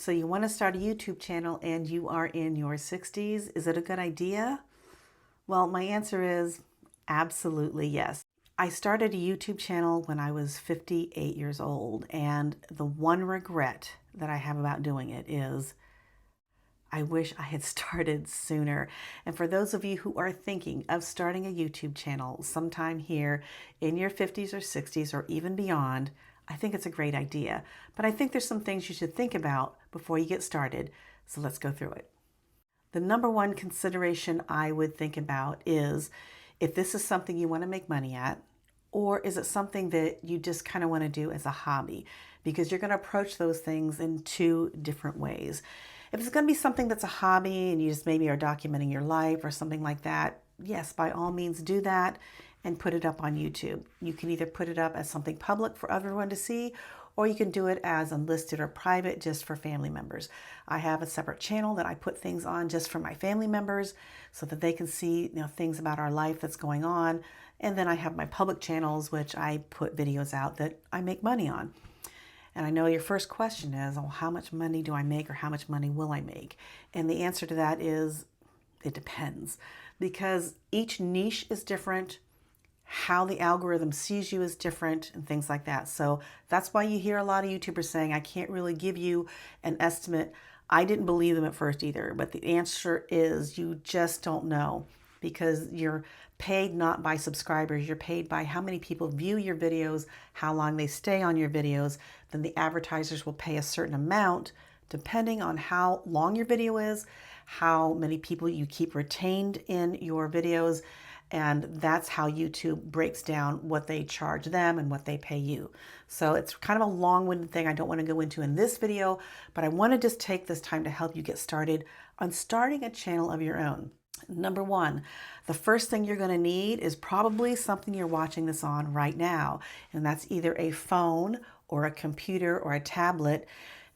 So you want to start a YouTube channel and you are in your 60s. Is it a good idea? Well, my answer is absolutely yes. I started a YouTube channel when I was 58 years old, and the one regret that I have about doing it is I wish I had started sooner. And for those of you who are thinking of starting a YouTube channel sometime here in your 50s or 60s or even beyond, I think it's a great idea. But I think there's some things you should think about before you get started. So let's go through it. The number one consideration I would think about is if this is something you want to make money at, or is it something that you just kind of want to do as a hobby? Because you're going to approach those things in two different ways. If it's going to be something that's a hobby and you just maybe are documenting your life or something like that, yes, by all means do that and put it up on YouTube. You can either put it up as something public for everyone to see, or you can do it as unlisted or private just for family members. I have a separate channel that I put things on just for my family members so that they can see, things about our life that's going on. And then I have my public channels, which I put videos out that I make money on. And I know your first question is, well, how much money do I make or how much money will I make? And the answer to that is, it depends, because each niche is different. How the algorithm sees you is different and things like that. So that's why you hear a lot of YouTubers saying, I can't really give you an estimate. I didn't believe them at first either, but the answer is you just don't know, because you're paid not by subscribers. You're paid by how many people view your videos, how long they stay on your videos. Then the advertisers will pay a certain amount depending on how long your video is, how many people you keep retained in your videos. And that's how YouTube breaks down what they charge them and what they pay you. So it's kind of a long-winded thing I don't want to go into in this video, but I want to just take this time to help you get started on starting a channel of your own. Number one, the first thing you're going to need is probably something you're watching this on right now. And that's either a phone or a computer or a tablet.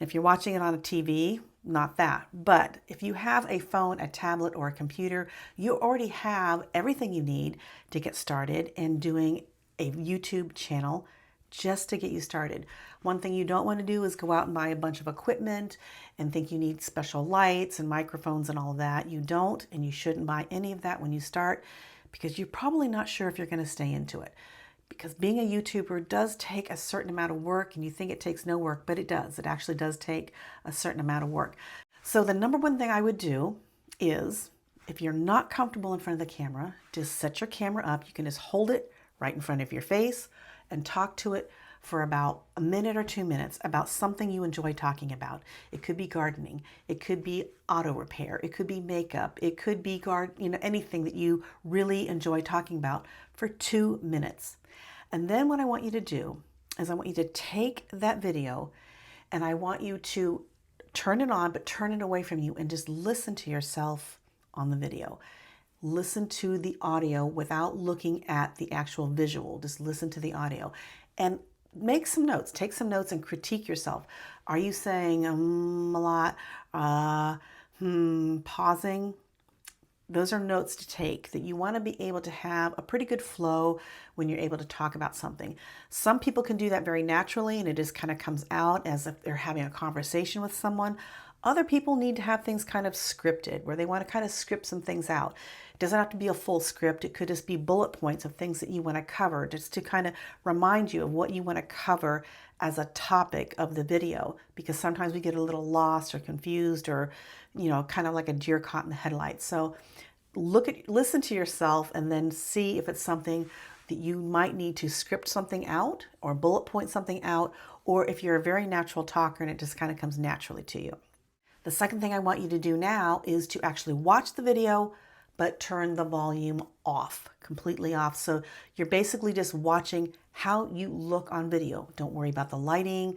If you're watching it on a TV, not that. But if you have a phone, a tablet, or a computer, you already have everything you need to get started in doing a YouTube channel just to get you started. One thing you don't want to do is go out and buy a bunch of equipment and think you need special lights and microphones and all of that. You don't, and you shouldn't buy any of that when you start, because you're probably not sure if you're going to stay into it. Because being a YouTuber does take a certain amount of work, and you think it takes no work, but it does. It actually does take a certain amount of work. So the number one thing I would do is, if you're not comfortable in front of the camera, just set your camera up. You can just hold it right in front of your face and talk to it for about a minute or 2 minutes about something you enjoy talking about. It could be gardening. It could be auto repair. It could be makeup. It could be anything that you really enjoy talking about for 2 minutes. And then what I want you to do is I want you to take that video and I want you to turn it on, but turn it away from you and just listen to yourself on the video. Listen to the audio without looking at the actual visual. Just listen to the audio and make some notes. Take some notes and critique yourself. Are you saying a lot? Pausing? Those are notes to take that you want to be able to have a pretty good flow when you're able to talk about something. Some people can do that very naturally and it just kind of comes out as if they're having a conversation with someone. Other people need to have things kind of scripted, where they want to kind of script some things out. It doesn't have to be a full script. It could just be bullet points of things that you want to cover, just to kind of remind you of what you want to cover as a topic of the video, because sometimes we get a little lost or confused or, kind of like a deer caught in the headlights. So listen to yourself and then see if it's something that you might need to script something out or bullet point something out, or if you're a very natural talker and it just kind of comes naturally to you. The second thing I want you to do now is to actually watch the video, but turn the volume off, completely off. So you're basically just watching how you look on video. Don't worry about the lighting.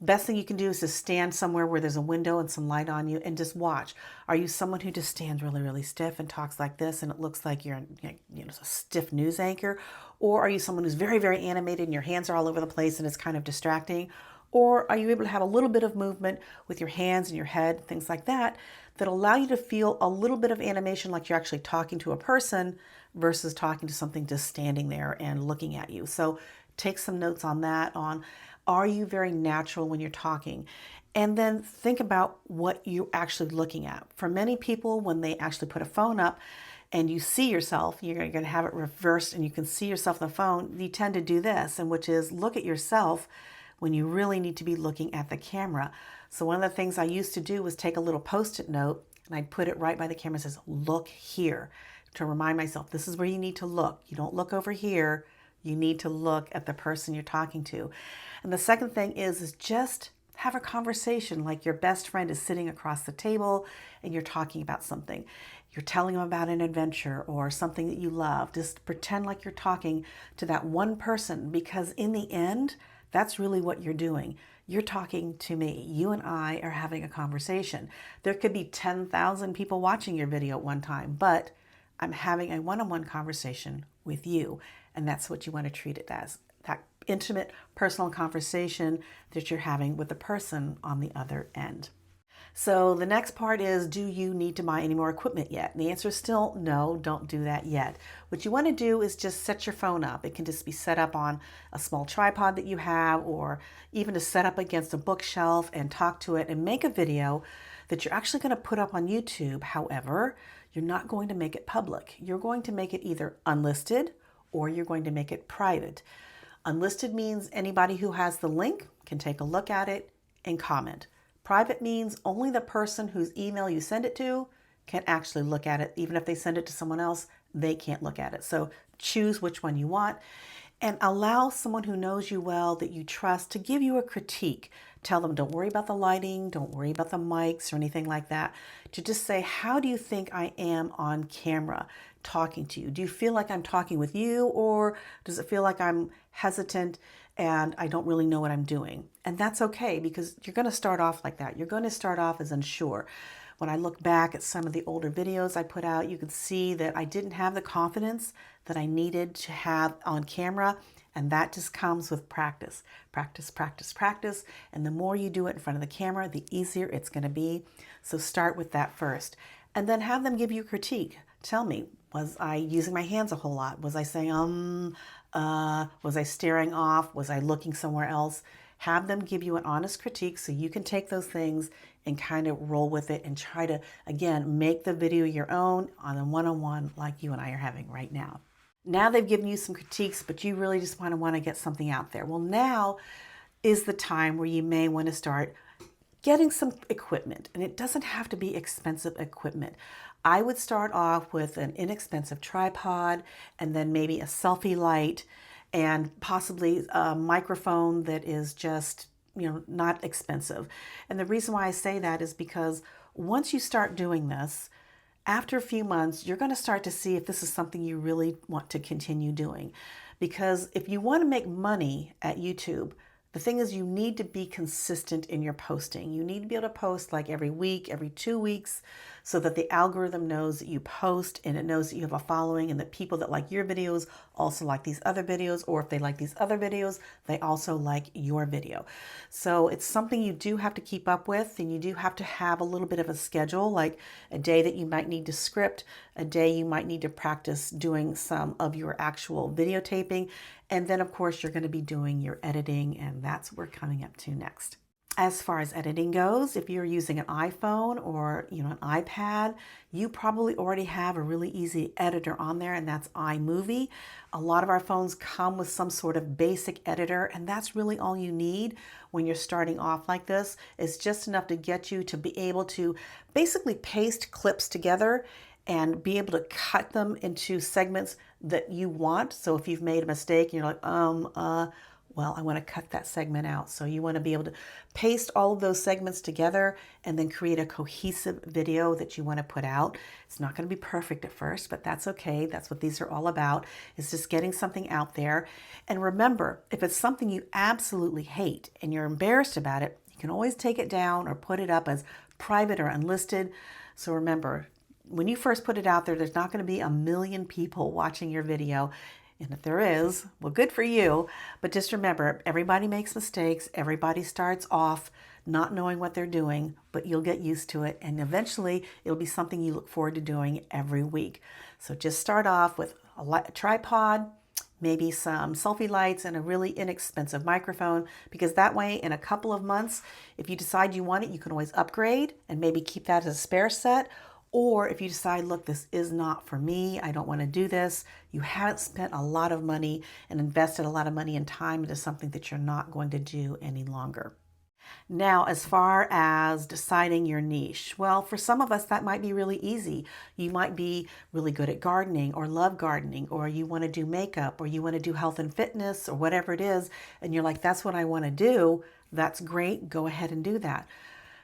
Best thing you can do is to stand somewhere where there's a window and some light on you and just watch. Are you someone who just stands really, really stiff and talks like this and it looks like you're a stiff news anchor? Or are you someone who's very, very animated and your hands are all over the place and it's kind of distracting? Or are you able to have a little bit of movement with your hands and your head, things like that, that allow you to feel a little bit of animation like you're actually talking to a person versus talking to something just standing there and looking at you? So take some notes on that, are you very natural when you're talking? And then think about what you're actually looking at. For many people, when they actually put a phone up and you see yourself, you're going to have it reversed and you can see yourself on the phone, you tend to do this, and which is look at yourself when you really need to be looking at the camera. So one of the things I used to do was take a little Post-it note and I'd put it right by the camera and says, look here, to remind myself, this is where you need to look. You don't look over here. You need to look at the person you're talking to. And the second thing is just have a conversation like your best friend is sitting across the table and you're talking about something. You're telling them about an adventure or something that you love. Just pretend like you're talking to that one person, because in the end, that's really what you're doing. You're talking to me. You and I are having a conversation. There could be 10,000 people watching your video at one time, but I'm having a one-on-one conversation with you. And that's what you want to treat it as, that intimate, personal conversation that you're having with the person on the other end. So the next part is, do you need to buy any more equipment yet? And the answer is still no, don't do that yet. What you want to do is just set your phone up. It can just be set up on a small tripod that you have, or even to set up against a bookshelf and talk to it and make a video that you're actually going to put up on YouTube. However, you're not going to make it public. You're going to make it either unlisted or you're going to make it private. Unlisted means anybody who has the link can take a look at it and comment. Private means only the person whose email you send it to can actually look at it. Even if they send it to someone else, they can't look at it. So choose which one you want and allow someone who knows you well, that you trust, to give you a critique. Tell them, don't worry about the lighting, don't worry about the mics or anything like that. To just say, how do you think I am on camera talking to you? Do you feel like I'm talking with you, or does it feel like I'm hesitant and I don't really know what I'm doing? And that's okay, because you're going to start off like that. You're going to start off as unsure. When I look back at some of the older videos I put out, you can see that I didn't have the confidence that I needed to have on camera. And that just comes with practice, practice, practice, practice. And the more you do it in front of the camera, the easier it's going to be. So start with that first. And then have them give you critique. Tell me, was I using my hands a whole lot? Was I saying, was I staring off? Was I looking somewhere else? Have them give you an honest critique so you can take those things and kind of roll with it and try to, again, make the video your own on a one-on-one like you and I are having right now. Now they've given you some critiques, but you really just want to get something out there. Well, now is the time where you may want to start getting some equipment, and it doesn't have to be expensive equipment. I would start off with an inexpensive tripod and then maybe a selfie light and possibly a microphone that is just, not expensive. And the reason why I say that is because once you start doing this, after a few months, you're going to start to see if this is something you really want to continue doing. Because if you want to make money at YouTube, the thing is, you need to be consistent in your posting. You need to be able to post like every week, every 2 weeks, so that the algorithm knows that you post and it knows that you have a following, and that people that like your videos also like these other videos, or if they like these other videos, they also like your video. So it's something you do have to keep up with, and you do have to have a little bit of a schedule, like a day that you might need to script, a day you might need to practice doing some of your actual videotaping. And then, of course, you're going to be doing your editing, and that's what we're coming up to next. As far as editing goes, if you're using an iPhone or an iPad, you probably already have a really easy editor on there, and that's iMovie. A lot of our phones come with some sort of basic editor, and that's really all you need when you're starting off like this. It's just enough to get you to be able to basically paste clips together and be able to cut them into segments that you want. So if you've made a mistake, you're like, well, I want to cut that segment out. So you want to be able to paste all of those segments together and then create a cohesive video that you want to put out. It's not going to be perfect at first, but that's okay. That's what these are all about, is just getting something out there. And remember, if it's something you absolutely hate and you're embarrassed about it, you can always take it down or put it up as private or unlisted. So remember, when you first put it out there, there's not going to be 1 million people watching your video. And if there is, well, good for you. But just remember, everybody makes mistakes. Everybody starts off not knowing what they're doing, but you'll get used to it. And eventually, it'll be something you look forward to doing every week. So just start off with a tripod, maybe some selfie lights and a really inexpensive microphone, because that way in a couple of months, if you decide you want it, you can always upgrade and maybe keep that as a spare set. Or if you decide, look, this is not for me, I don't want to do this, you haven't spent a lot of money and invested a lot of money and time into something that you're not going to do any longer. Now, as far as deciding your niche, well, for some of us, that might be really easy. You might be really good at gardening or love gardening, or you want to do makeup, or you want to do health and fitness, or whatever it is, and you're like, that's what I want to do. That's great. Go ahead and do that.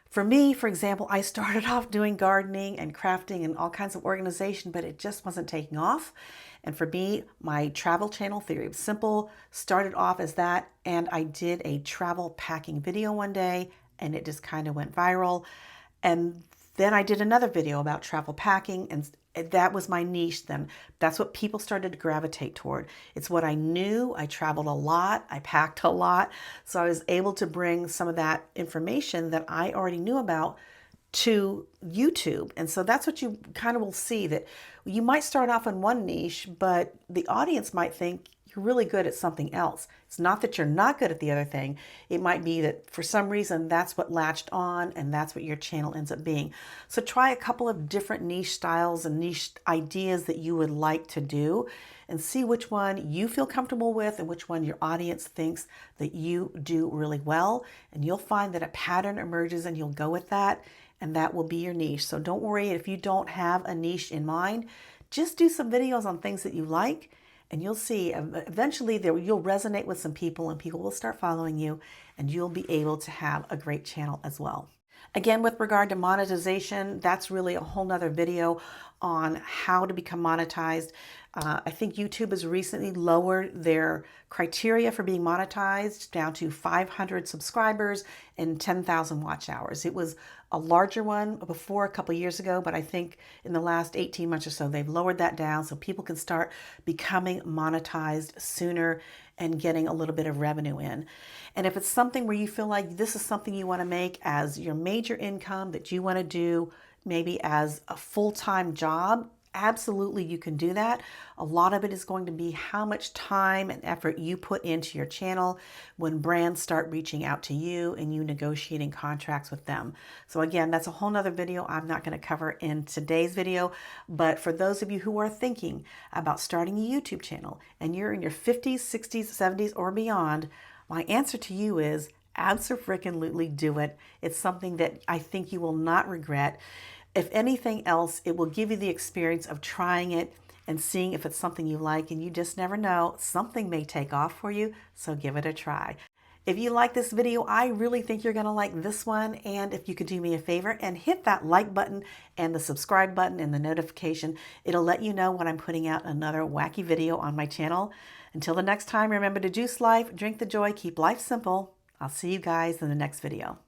For me, for example, I started off doing gardening and crafting and all kinds of organization, but it just wasn't taking off. And for me, my travel channel, Theory of Simple, started off as that. And I did a travel packing video one day and it just kind of went viral. And then I did another video about travel packing, and that was my niche then. That's what people started to gravitate toward. It's what I knew. I traveled a lot. I packed a lot. So I was able to bring some of that information that I already knew about to YouTube. And so that's what you kind of will see, that you might start off in one niche, but the audience might think you're really good at something else. It's not that you're not good at the other thing. It might be that for some reason that's what latched on and that's what your channel ends up being. So try a couple of different niche styles and niche ideas that you would like to do and see which one you feel comfortable with and which one your audience thinks that you do really well. And you'll find that a pattern emerges and you'll go with that, and that will be your niche. So don't worry if you don't have a niche in mind. Just do some videos on things that you like, and you'll see eventually you'll resonate with some people and people will start following you, and you'll be able to have a great channel as well. Again, with regard to monetization, that's really a whole nother video on how to become monetized. I think YouTube has recently lowered their criteria for being monetized down to 500 subscribers and 10,000 watch hours. It was a larger one before a couple years ago, but I think in the last 18 months or so, they've lowered that down so people can start becoming monetized sooner and getting a little bit of revenue in. And if it's something where you feel like this is something you want to make as your major income, that you want to do maybe as a full-time job, absolutely you can do that. A lot of it is going to be how much time and effort you put into your channel when brands start reaching out to you and you negotiating contracts with them. So again, that's a whole nother video I'm not going to cover in today's video. But for those of you who are thinking about starting a YouTube channel and you're in your 50s, 60s, 70s, or beyond, my answer to you is absolutely do it. It's something that I think you will not regret. If anything else, it will give you the experience of trying it and seeing if it's something you like, and you just never know, something may take off for you, so give it a try. If you like this video, I really think you're going to like this one, and if you could do me a favor and hit that like button and the subscribe button and the notification, it'll let you know when I'm putting out another wacky video on my channel. Until the next time, remember to juice life, drink the joy, keep life simple. I'll see you guys in the next video.